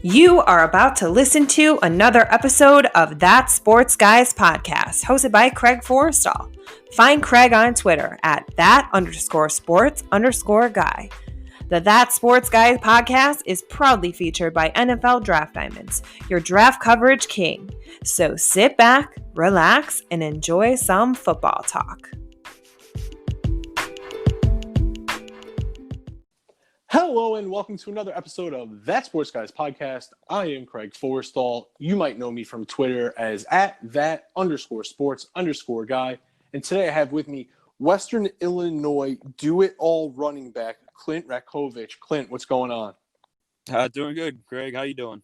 You are about to listen to another episode of That Sports Guys podcast, hosted by Craig Forrestall. Find Craig on Twitter at that_sports_guy. The That Sports Guys podcast is proudly featured by NFL Draft Diamonds, your draft coverage king. So sit back, relax, and enjoy some football talk. Hello and welcome to another episode of That Sports Guys podcast. I am Craig Forrestall. You might know me from Twitter as at that_sports_guy. And today I have with me Western Illinois do-it-all running back Clint Ratkovich. Clint, what's going on? Doing good, Greg. How you doing?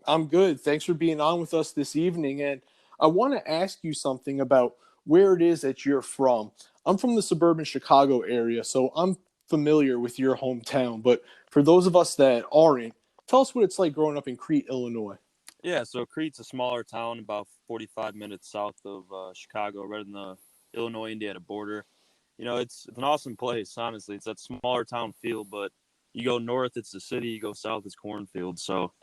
I'm good. Thanks for being on with us this evening. And I want to ask you something about where it is that you're from. I'm from the suburban Chicago area, so I'm familiar with your hometown. But for those of us that aren't, tell us what it's like growing up in Crete, Illinois. Yeah, so Crete's a smaller town, about 45 minutes south of Chicago, right in the Illinois-Indiana border. You know, it's an awesome place, honestly. It's that smaller town feel, but you go north, it's the city. You go south, it's cornfield. So,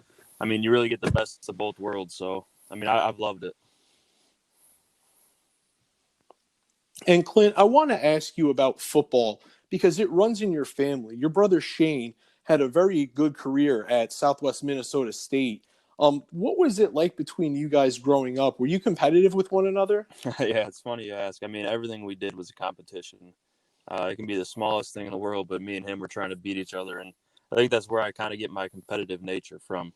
I mean, you really get the best of both worlds. So, I mean, I've loved it. And Clint, I want to ask you about football because it runs in your family. Your brother Shane had a very good career at Southwest Minnesota State. What was it like between you guys growing up? Were you competitive with one another? Yeah, it's funny you ask. I mean, everything we did was a competition. It can be the smallest thing in the world, but me and him were trying to beat each other. And I think that's where I kind of get my competitive nature from.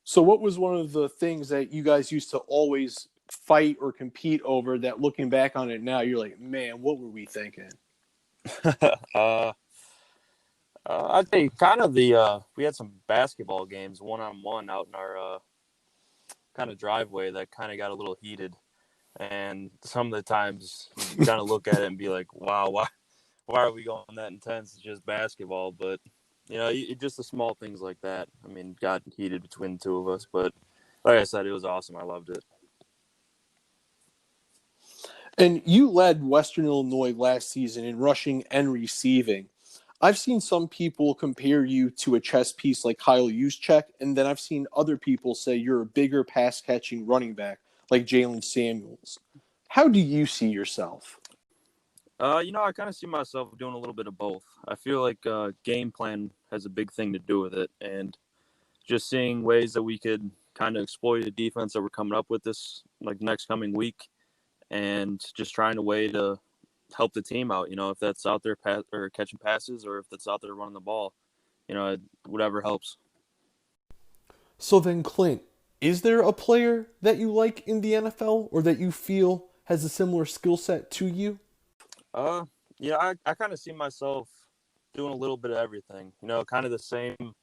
So what was one of the things that you guys used to always fight or compete over that looking back on it now, you're like, man, what were we thinking? I'd say kind of we had some basketball games one-on-one out in our kind of driveway that kind of got a little heated. And some of the times you kind of look at it and be like, wow, why are we going that intense? It's just basketball. But, you know, just the small things like that. I mean, got heated between the two of us. But like I said, it was awesome. I loved it. And you led Western Illinois last season in rushing and receiving. I've seen some people compare you to a chess piece like Kyle Juszczyk, and then I've seen other people say you're a bigger pass-catching running back like Jalen Samuels. How do you see yourself? You know, I kind of see myself doing a little bit of both. I feel like game plan has a big thing to do with it, and just seeing ways that we could kind of exploit the defense that we're coming up with this like next coming week, and just trying a way to help the team out. You know, if that's out there or catching passes, or if that's out there running the ball, you know, whatever helps. So then, Clint, is there a player that you like in the NFL or that you feel has a similar skill set to you? Yeah, I kind of see myself doing a little bit of everything. You know, kind of the same,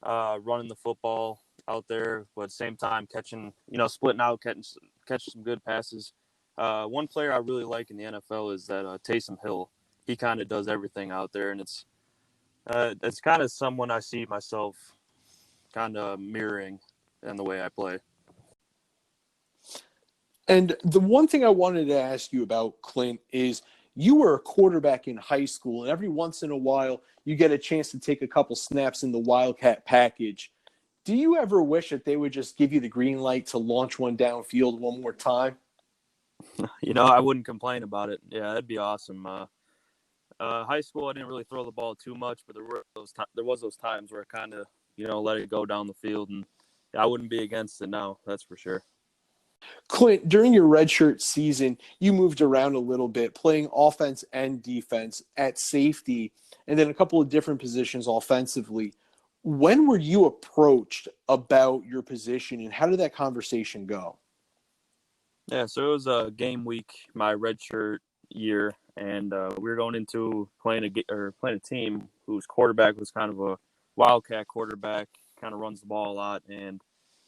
running the football out there, but at the same time catching, you know, splitting out, catching some good passes. One player I really like in the NFL is that Taysom Hill. He kind of does everything out there, and it's kind of someone I see myself kind of mirroring in the way I play. And the one thing I wanted to ask you about, Clint, is you were a quarterback in high school, and every once in a while you get a chance to take a couple snaps in the Wildcat package. Do you ever wish that they would just give you the green light to launch one downfield one more time? You know, I wouldn't complain about it. Yeah, that'd be awesome. High school, I didn't really throw the ball too much, but there was those times where I kind of, you know, let it go down the field, and I wouldn't be against it now. That's for sure. Clint, during your redshirt season, you moved around a little bit, playing offense and defense at safety, and then a couple of different positions offensively. When were you approached about your position, and how did that conversation go? Yeah, so it was a game week, my redshirt year, and we were going into playing a team whose quarterback was kind of a wildcat quarterback, kind of runs the ball a lot, and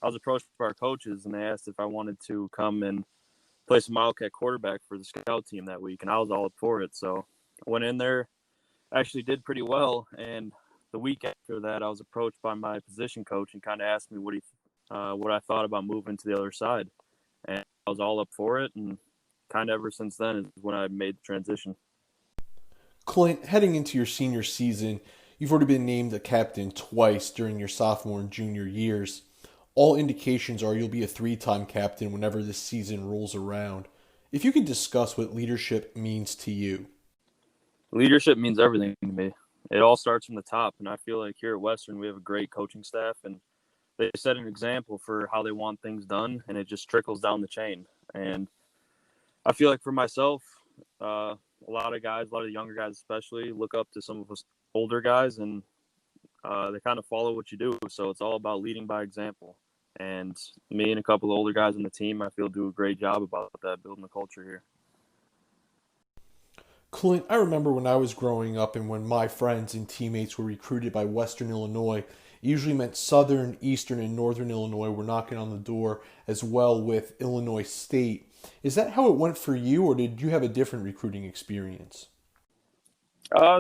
I was approached by our coaches, and they asked if I wanted to come and play some wildcat quarterback for the scout team that week, and I was all up for it. So I went in there, actually did pretty well, and the week after that, I was approached by my position coach and kind of asked me what I thought about moving to the other side, and I was all up for it, and kind of ever since then is when I made the transition. Clint, heading into your senior season, you've already been named a captain twice during your sophomore and junior years. All indications are you'll be a three-time captain whenever this season rolls around. If you could discuss what leadership means to you. Leadership means everything to me. It all starts from the top, and I feel like here at Western we have a great coaching staff, and they set an example for how they want things done, and it just trickles down the chain. And I feel like for myself, a lot of guys, a lot of the younger guys especially, look up to some of us older guys, and they kind of follow what you do. So it's all about leading by example. And me and a couple of older guys on the team, I feel, do a great job about that, building the culture here. Clint, I remember when I was growing up and when my friends and teammates were recruited by Western Illinois, it usually meant Southern, Eastern, and Northern Illinois were knocking on the door as well with Illinois State. Is that how it went for you, or did you have a different recruiting experience?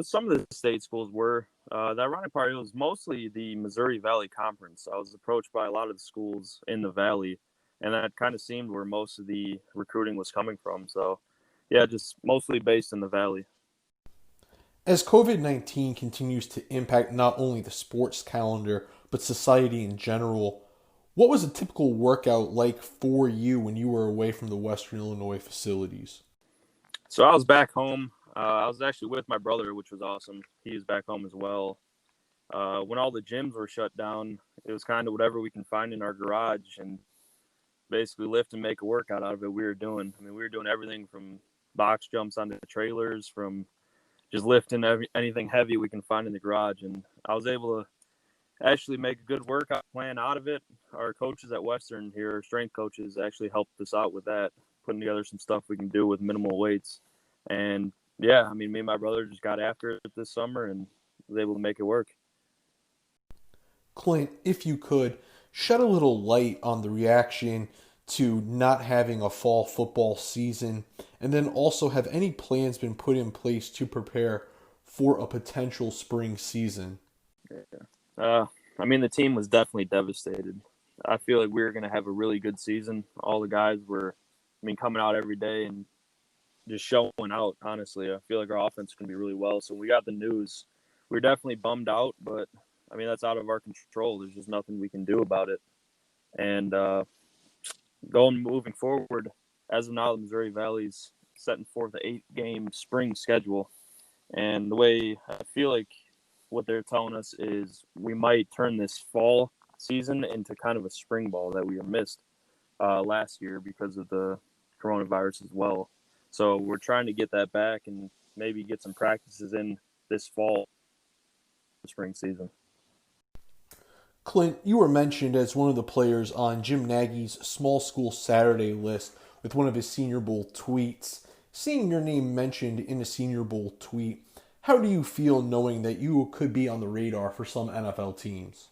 Some of the state schools were. The ironic part, it was mostly the Missouri Valley Conference. I was approached by a lot of the schools in the Valley, and that kind of seemed where most of the recruiting was coming from. So, yeah, just mostly based in the Valley. As COVID-19 continues to impact not only the sports calendar, but society in general, what was a typical workout like for you when you were away from the Western Illinois facilities? So I was back home. I was actually with my brother, which was awesome. He was back home as well. When all the gyms were shut down, it was kind of whatever we can find in our garage and basically lift and make a workout out of it we were doing. I mean, we were doing everything from box jumps onto the trailers, from just lifting anything heavy we can find in the garage. And I was able to actually make a good workout plan out of it. Our coaches at Western here, our strength coaches, actually helped us out with that, putting together some stuff we can do with minimal weights. And yeah, I mean, me and my brother just got after it this summer and was able to make it work. Clint, if you could, shed a little light on the reaction to not having a fall football season, and then also have any plans been put in place to prepare for a potential spring season? I mean, the team was definitely devastated. I feel like we were going to have a really good season. All the guys were, I mean, coming out every day and just showing out, honestly. I feel like our offense is going to be really well. So when we got the news, we were definitely bummed out, but, I mean, that's out of our control. There's just nothing we can do about it. And moving forward, as of now, the Missouri Valley's setting forth an 8-game spring schedule. And the way I feel like what they're telling us is we might turn this fall season into kind of a spring ball that we missed last year because of the coronavirus as well. So we're trying to get that back and maybe get some practices in this fall spring season. Clint, you were mentioned as one of the players on Jim Nagy's Small School Saturday list with one of his Senior Bowl tweets. Seeing your name mentioned in a Senior Bowl tweet, how do you feel knowing that you could be on the radar for some NFL teams?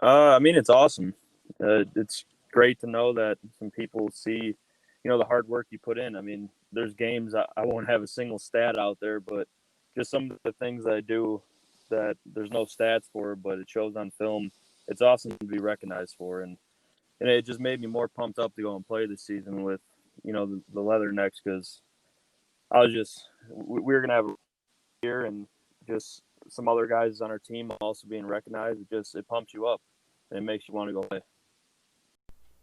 I mean, it's awesome. It's great to know that some people see, the hard work you put in. I mean, there's games I won't have a single stat out there, but just some of the things that I do that there's no stats for, but it shows on film. It's awesome to be recognized for, and it just made me more pumped up to go and play this season with, the Leathernecks, because we were gonna have a year, and just some other guys on our team also being recognized. It pumps you up and it makes you want to go play.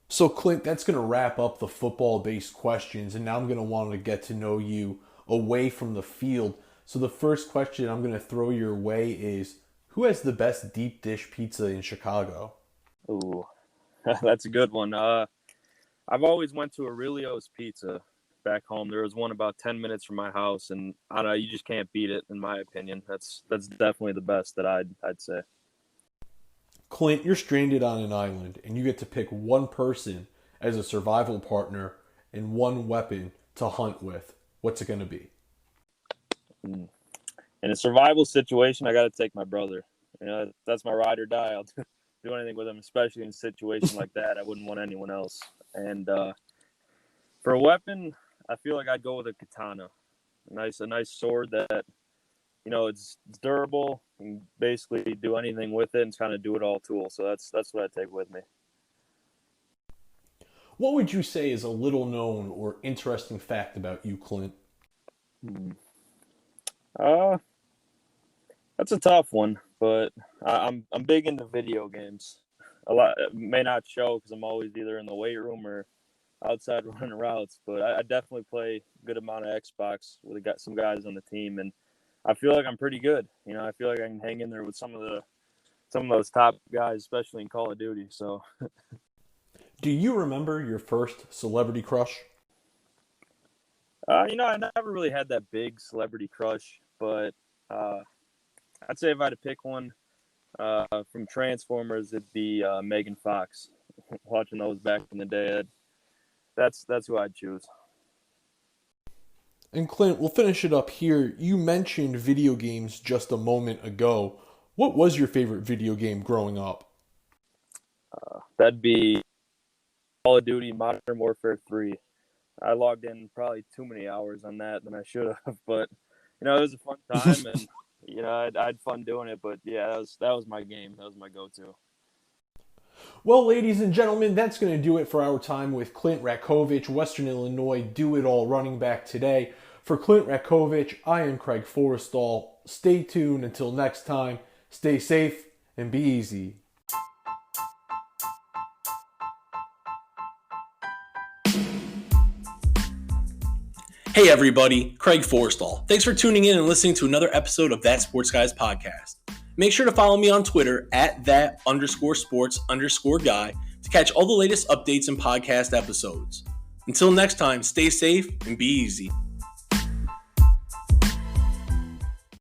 So, Clint, that's going to wrap up the football-based questions, and now I'm going to want to get to know you away from the field. So the first question I'm going to throw your way is, who has the best deep dish pizza in Chicago? Ooh, that's a good one. I've always went to Aurelio's Pizza back home. There was one about 10 minutes from my house, and I don't know, you just can't beat it, in my opinion. That's definitely the best that I'd say. Clint, you're stranded on an island, and you get to pick one person as a survival partner and one weapon to hunt with. What's it going to be? In a survival situation, I got to take my brother. That's my ride or die. I'll do anything with him, especially in a situation like that. I wouldn't want anyone else. And for a weapon, I feel like I'd go with a katana. A nice sword that, it's durable. You can basically do anything with it, and it's kind of do-it-all tool. So that's what I take with me. What would you say is a little known or interesting fact about you, Clint? Uh, that's a tough one, but I'm big into video games. A lot it may not show because I'm always either in the weight room or outside running routes, but I definitely play a good amount of Xbox with some guys on the team, and I feel like I'm pretty good. I feel like I can hang in there with some of those top guys, especially in Call of Duty. So, Do you remember your first celebrity crush? I never really had that big celebrity crush, but I'd say if I had to pick one from Transformers, it'd be Megan Fox. Watching those back in the day, that's who I'd choose. And Clint, we'll finish it up here. You mentioned video games just a moment ago. What was your favorite video game growing up? That'd be Call of Duty Modern Warfare 3. I logged in probably too many hours on that than I should have, but it was a fun time, and I had fun doing it. But yeah, that was my game. That was my go-to. Well, ladies and gentlemen, that's going to do it for our time with Clint Ratkovich, Western Illinois do-it-all running back today. For Clint Ratkovich, I am Craig Forrestall. Stay tuned until next time. Stay safe and be easy. Hey everybody, Craig Forrestall. Thanks for tuning in and listening to another episode of That Sports Guys podcast. Make sure to follow me on Twitter at that_sports_guy to catch all the latest updates and podcast episodes. Until next time, stay safe and be easy.